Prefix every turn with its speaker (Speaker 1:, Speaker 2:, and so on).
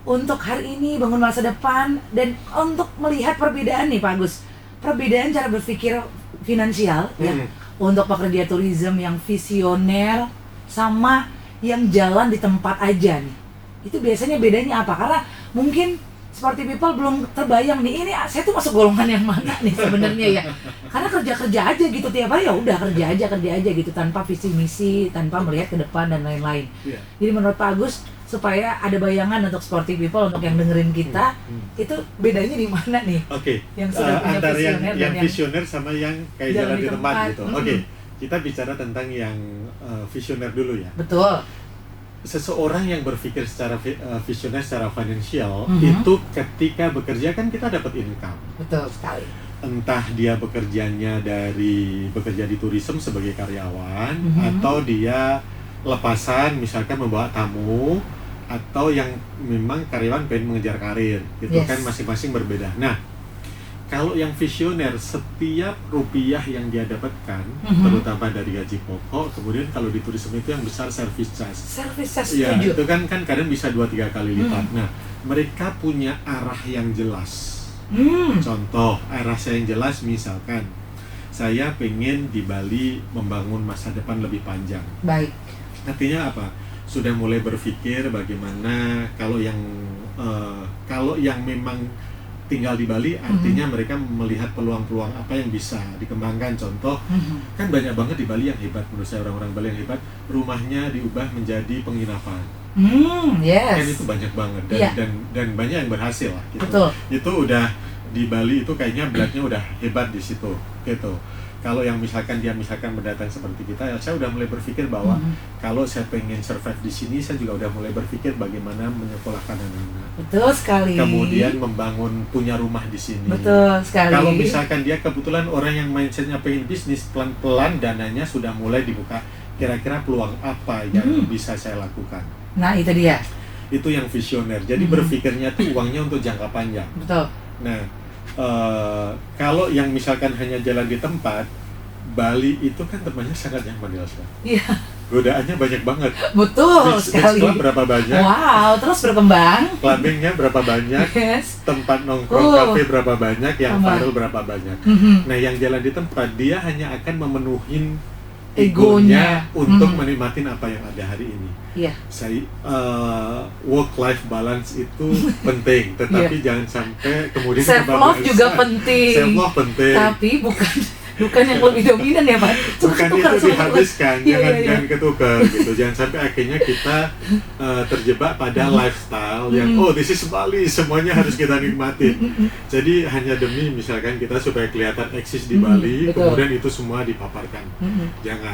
Speaker 1: untuk hari ini, bangun masa depan, dan untuk melihat perbedaan nih Pak Agus. Perbedaan cara berpikir finansial ya. Untuk pekerja tourism yang visioner sama yang jalan di tempat aja nih. Itu biasanya bedanya apa? Karena mungkin Sporty People belum terbayang nih, ini saya tuh masuk golongan yang mana nih sebenarnya ya. Karena kerja aja gitu tiap hari, ya udah kerja aja gitu tanpa visi misi, tanpa melihat ke depan dan lain-lain. Jadi menurut Pak Agus, supaya ada bayangan untuk Sporty People, untuk yang dengerin kita, itu bedanya di mana nih?
Speaker 2: Yang sudah punya antara yang visioner sama yang kayak jalan di tempat gitu. Kita bicara tentang yang visioner dulu ya.
Speaker 1: Betul.
Speaker 2: Seseorang yang berpikir secara visioner, secara finansial, itu ketika bekerja kan kita dapat income.
Speaker 1: Betul sekali.
Speaker 2: Entah dia bekerja di tourism sebagai karyawan, atau dia lepasan misalkan membawa tamu, atau yang memang karyawan pengen mengejar karir, gitu kan, masing-masing berbeda. Nah, kalau yang visioner, setiap rupiah yang dia dapatkan, terutama dari gaji pokok, kemudian kalau di tourism itu yang besar service charge.
Speaker 1: Service charge,
Speaker 2: ya, itu kan kadang bisa 2-3 kali lipat. Nah, mereka punya arah yang jelas. Contoh, arah saya yang jelas misalkan, saya pengen di Bali membangun masa depan lebih panjang.
Speaker 1: Baik.
Speaker 2: Artinya apa? Sudah mulai berpikir bagaimana kalau yang memang tinggal di Bali, artinya mereka melihat peluang-peluang apa yang bisa dikembangkan. Contoh, kan banyak banget di Bali yang hebat, menurut saya orang-orang Bali yang hebat, rumahnya diubah menjadi penginapan. Kan itu banyak banget dan banyak yang berhasil lah gitu.
Speaker 1: Betul.
Speaker 2: Itu udah di Bali itu kayaknya beratnya udah hebat di situ gitu. Kalau yang misalkan mendatang seperti kita, ya saya udah mulai berpikir bahwa kalau saya pengen survive di sini, saya juga udah mulai berpikir bagaimana menyekolahkan anak-anak.
Speaker 1: Betul sekali.
Speaker 2: Kemudian punya rumah di sini.
Speaker 1: Betul sekali.
Speaker 2: Kalau misalkan dia kebetulan orang yang mindsetnya pengen bisnis, pelan-pelan dananya sudah mulai dibuka. Kira-kira peluang apa yang bisa saya lakukan?
Speaker 1: Nah, itu dia.
Speaker 2: Itu yang visioner. Jadi berpikirnya tuh uangnya untuk jangka panjang.
Speaker 1: Betul.
Speaker 2: Nah, kalau yang misalkan hanya jalan di tempat, Bali itu kan temannya sangat nyaman, Elsa.
Speaker 1: Iya.
Speaker 2: Godaannya banyak banget.
Speaker 1: Betul sekali.
Speaker 2: Beach club berapa banyak?
Speaker 1: Wow, terus berkembang.
Speaker 2: Clubbingnya berapa banyak? Tempat nongkrong kafe berapa banyak? Yang viral berapa banyak? Nah, yang jalan di tempat, dia hanya akan memenuhi egonya untuk menikmatin apa yang ada hari ini.
Speaker 1: Iya.
Speaker 2: Work-life balance itu penting, tetapi jangan sampai kemudian
Speaker 1: self-love juga penting.
Speaker 2: Self-love penting.
Speaker 1: Tapi bukan yang lebih dominan ya Pak.
Speaker 2: Bukan itu dihabiskan, jangan ketukar gitu. Jangan sampai akhirnya kita terjebak pada lifestyle yang this is Bali, semuanya harus kita nikmatin. Jadi hanya demi misalkan kita supaya kelihatan eksis di Bali, kemudian itu semua dipaparkan. Jangan.